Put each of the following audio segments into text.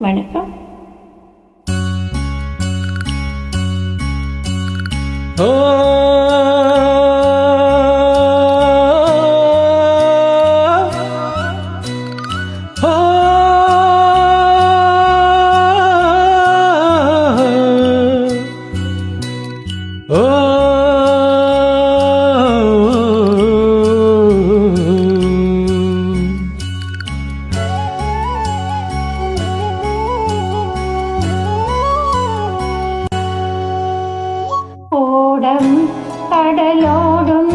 வணக்கம். ஓடம் கடலோடும்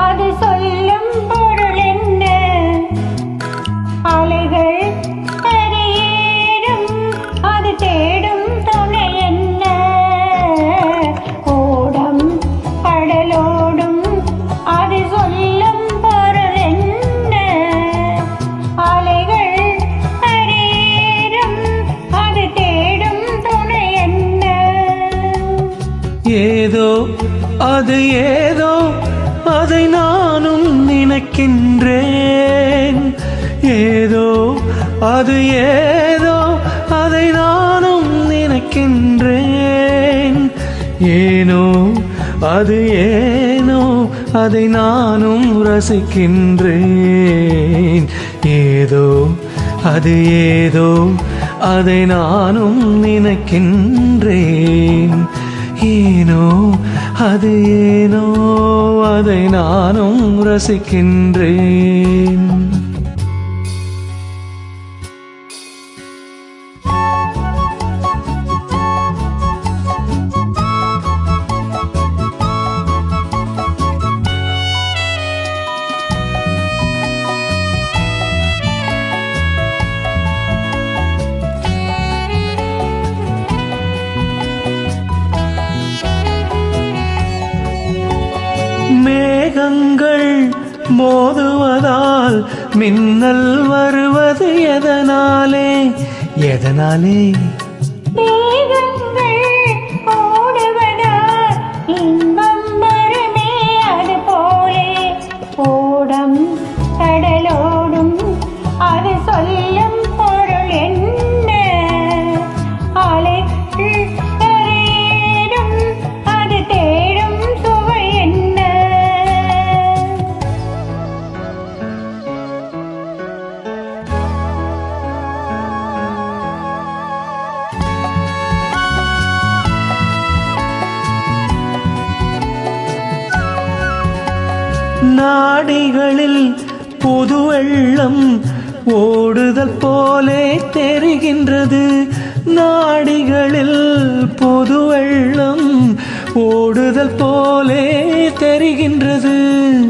அது சொல்லும் பொருள் என்ன? அலைகள் கரையேறும் அது தேடும் துணை என்ன? ஓடம் கடலோடும் அது சொல்லும் பொருள் என்ன? அலைகள் கரையேறும் அது தேடும் துணை என்ன? ஏதோ அது ஏதோ அதை நானும் நினைக்கின்றேன். ஏதோ அது ஏதோ அதை நானும் நினைக்கின்றேன். ஏனோ அது ஏனோ அதை நானும் ரசிக்கின்றேன். ஏதோ அது ஏதோ அதை நானும் நினைக்கின்றேன். ஏனோ அது ஏனோ அதை நானும் ரசிக்கின்றேன். மேகங்கள் மோதுவதால் மின்னல் வருவது எதனாலே? எதனாலே? மேகங்கள் ஓடுவதால் இன்பம் வருமே அது போலே. ஓடம் கடலோடும் அது சொல்லும் பொருள் என்ன? அலைகள் கரையேறும் அது தேடும் சுவை என்ன? நாடிகளில் புது வெள்ளம் ஓடுதல் போலே தெரிகின்றது. நாடிகளில் புது வெள்ளம் ஓடுதல் போலே தெரிகின்றது.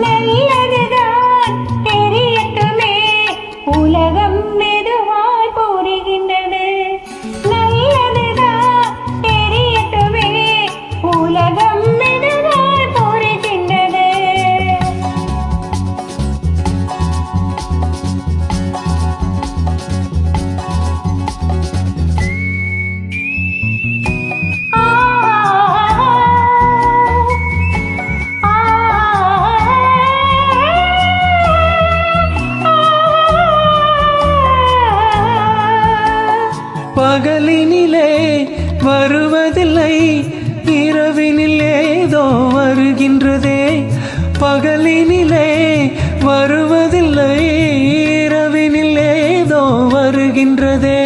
நல்லதுதான் தெரியட்டுமே உலகம் மெதுவாய் புரிகின்றது. நல்லதுதான் தெரியட்டுமே உலகம் மெதுவாய் புரிகின்றது. பகலினிலே வருவதில்லை, இரவினில் ஏதோ வருகின்றதே. பகலினிலே வருவதில்லை, இரவினில் ஏதோ வருகின்றதே.